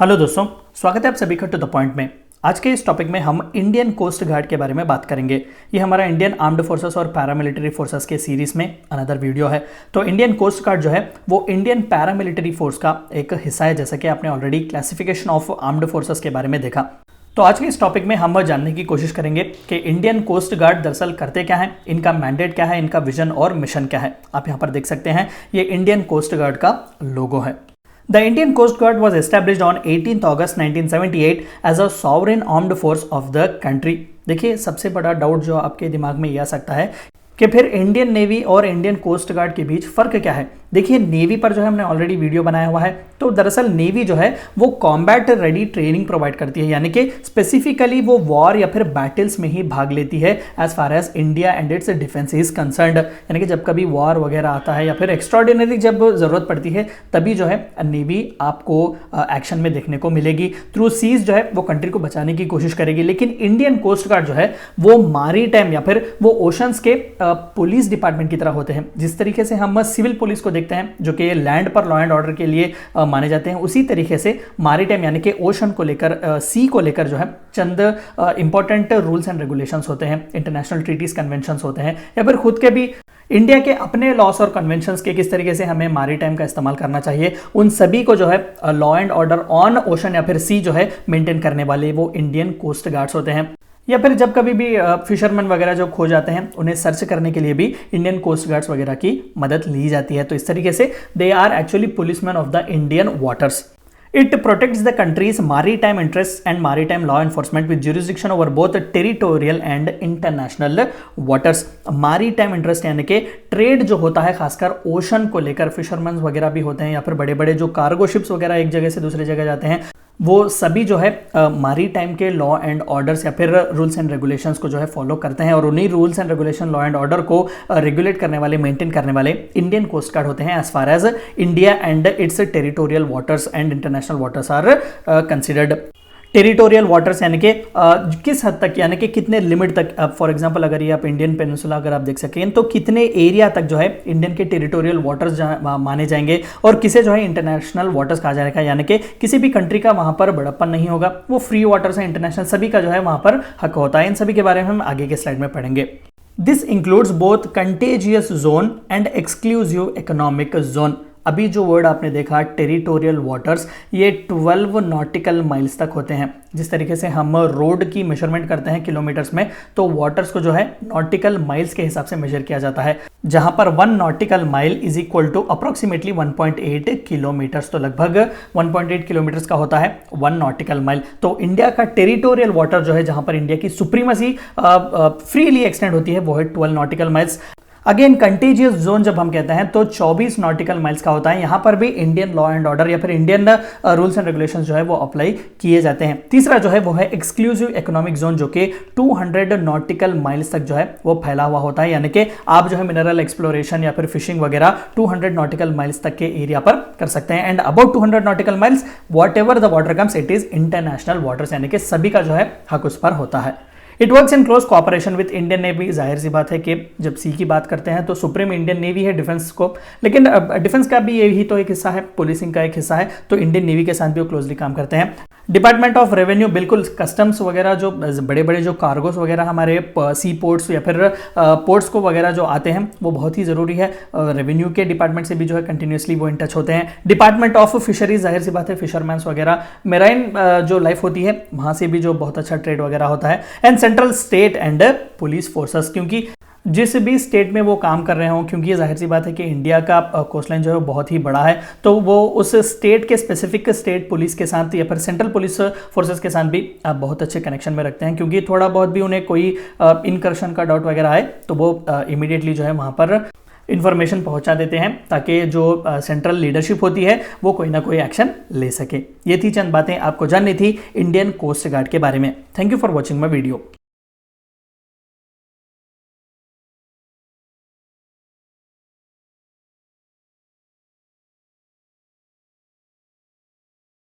Hello दोस्तों, स्वागत है आप सभी का टू द पॉइंट में। आज के इस टॉपिक में हम इंडियन कोस्ट गार्ड के बारे में बात करेंगे। ये हमारा इंडियन आर्म्ड फोर्सेस और पैरामिलिट्री फोर्सेस के सीरीज में अनदर वीडियो है। तो इंडियन कोस्ट गार्ड जो है वो इंडियन पैरामिलिट्री फोर्स का एक हिस्सा है, जैसा कि आपने already classification of armed forces के बारे में देखा। तो आज के इस टॉपिक में हम जानने की कोशिश करेंगे कि इंडियन कोस्ट गार्ड दरअसल करते क्या हैं, इनका मैंडेट क्या है, इनका विजन और मिशन क्या है। आप यहाँ पर देख सकते हैं, ये इंडियन कोस्ट गार्ड का लोगो है। The Indian Coast Guard was established on 18th August 1978 as a sovereign armed force of the country। देखिए, सबसे बड़ा डाउट जो आपके दिमाग में यह आ सकता है कि फिर इंडियन नेवी और इंडियन कोस्ट गार्ड के बीच फर्क क्या है। देखिए, नेवी पर जो है हमने ऑलरेडी वीडियो बनाया हुआ है। तो दरअसल नेवी जो है वो कॉम्बैट रेडी ट्रेनिंग प्रोवाइड करती है, यानी कि स्पेसिफिकली वो वॉर या फिर बैटल्स में ही भाग लेती है as far as India and its defence is concerned. यानी कि जब कभी वॉर वगैरह आता है या फिर एक्स्ट्राऑर्डिनरी जब जरूरत पड़ती है, तभी जो है नेवी आपको एक्शन में देखने को मिलेगी। थ्रू सीज जो है वो कंट्री को बचाने की कोशिश करेगी। लेकिन इंडियन कोस्ट गार्ड जो है वो मारी टाइम या फिर वो ओशंस के पुलिस डिपार्टमेंट की तरह होते हैं। जिस तरीके से हम सिविल पुलिस को देखते हैं जो कि लैंड पर लॉ एंड ऑर्डर के लिए माने जाते हैं, उसी तरीके से मैरीटाइम यानी कि ओशन को लेकर, सी को लेकर जो है चंद इंपॉर्टेंट रूल्स एंड रेगुलेशंस होते हैं, इंटरनेशनल ट्रीटीज कन्वेंशंस होते हैं, या फिर खुद के भी इंडिया के अपने लॉस और कन्वेंशंस के किस तरीके से हमें मैरीटाइम का इस्तेमाल करना चाहिए, उन सभी को जो है law and order on ocean या फिर सी जो है मेंटेन करने वाले वो इंडियन कोस्ट गार्ड्स होते हैं। या फिर जब कभी भी फिशरमैन वगैरह जो खो जाते हैं, उन्हें सर्च करने के लिए भी इंडियन कोस्ट गार्ड्स वगैरह की मदद ली जाती है। तो इस तरीके से they are actually policeman of the Indian waters. It protects the country's maritime interests and maritime law enforcement with jurisdiction over both territorial and international waters। maritime interest यानी कि ट्रेड जो होता है खासकर ओशन को लेकर, फिशरमैन वगैरह भी होते हैं या फिर बड़े बड़े जो कार्गो शिप्स वगैरह एक जगह से दूसरी जगह जाते हैं, वो सभी जो है मैरीटाइम के लॉ एंड ऑर्डर्स या फिर रूल्स एंड रेगुलेशंस को जो है फॉलो करते हैं। और उन्हीं rules and regulation, law and order को रेगुलेट करने वाले, मेंटेन करने वाले इंडियन कोस्ट गार्ड होते हैं as far as India and its territorial waters and international waters are considered. Territorial waters यानी कि किस हद तक, यानी कि कितने लिमिट तक। फॉर एग्जांपल अगर ये आप इंडियन पेनिनसुला अगर आप देख सकें तो कितने एरिया तक जो है इंडियन के टेरिटोरियल वाटर्स माने जाएंगे और किसे जो है इंटरनेशनल वाटर्स कहा जाएगा। यानी कि किसी भी कंट्री का वहां पर बड़प्पन नहीं होगा, वो फ्री वाटर्स है, इंटरनेशनल सभी का जो है वहां पर हक होता है। इन सभी के बारे में हम आगे के स्लाइड में पढ़ेंगे। This includes both contagious zone and exclusive economic zone. अभी जो वर्ड आपने देखा टेरिटोरियल वाटर्स, ये 12 नॉटिकल माइल्स तक होते हैं। जिस तरीके से हम रोड की मेजरमेंट करते हैं किलोमीटर्स में, तो वाटर्स को जो है नॉटिकल माइल्स के हिसाब से मेजर किया जाता है, जहां पर 1 nautical mile is equal to approximately 1.8 kilometres. तो लगभग 1.8 किलोमीटर्स का होता है 1 नॉटिकल माइल। तो इंडिया का टेरिटोरियल वाटर जो है, जहां पर इंडिया की सुप्रीमेसी फ्रीली एक्सटेंड होती है, वो है 12 nautical miles. Again contagious zone जब हम कहते हैं तो 24 नॉटिकल माइल्स का होता है। यहां पर भी इंडियन लॉ एंड ऑर्डर या फिर इंडियन रूल्स एंड रेगुलेशंस जो है वो अप्लाई किए जाते हैं। तीसरा जो है वो है एक्सक्लूसिव इकोनॉमिक जोन, जो कि 200 नॉटिकल माइल्स तक जो है वो फैला हुआ होता है। यानी कि आप जो है मिनरल एक्सप्लोरेशन या फिर फिशिंग वगैरह 200 नॉटिकल माइल्स तक के एरिया पर कर सकते हैं। And about 200 nautical miles what ever the water comes, it is international waters, यानी कि सभी का जो है हक उस पर होता है। It works in close cooperation with Indian navy. जाहिर सी बात है कि जब सी की बात करते हैं तो सुप्रीम इंडियन नेवी है डिफेंस को, लेकिन डिफेंस का भी यही तो एक हिस्सा है, पुलिसिंग का एक हिस्सा है, तो इंडियन नेवी के साथ भी वो क्लोजली काम करते हैं। डिपार्टमेंट ऑफ रेवेन्यू, बिल्कुल कस्टम्स वगैरह जो बड़े बड़े जो कार्गोस वगैरह हमारे सी पोर्ट्स या फिर पोर्ट्स को वगैरह जो आते हैं, वो बहुत ही ज़रूरी है। रेवेन्यू के डिपार्टमेंट से भी जो है कंटिन्यूसली वो इन टच होते हैं। डिपार्टमेंट ऑफ फिशरीज, जाहिर सी बात है फिशरमैन्स वगैरह, मेराइन जो लाइफ होती है वहाँ से भी जो बहुत अच्छा ट्रेड वगैरह होता है। And central state and police forces, क्योंकि जिस भी स्टेट में वो काम कर रहे हों, क्योंकि ये जाहिर सी बात है कि इंडिया का कोस्टलाइन जो है बहुत ही बड़ा है, तो वो उस स्टेट के स्पेसिफिक स्टेट पुलिस के साथ या फिर सेंट्रल पुलिस फोर्सेस के साथ भी आप बहुत अच्छे कनेक्शन में रखते हैं, क्योंकि थोड़ा बहुत भी उन्हें कोई इनकर्शन का डाउट वगैरह आए तो वो इमीडिएटली जो है वहाँ पर इन्फॉर्मेशन पहुंचा देते हैं, ताकि जो सेंट्रल लीडरशिप होती है वो कोई ना कोई एक्शन ले सके। ये थी चंद बातें आपको जाननी थी इंडियन कोस्ट गार्ड के बारे में। Thank you for watching my video.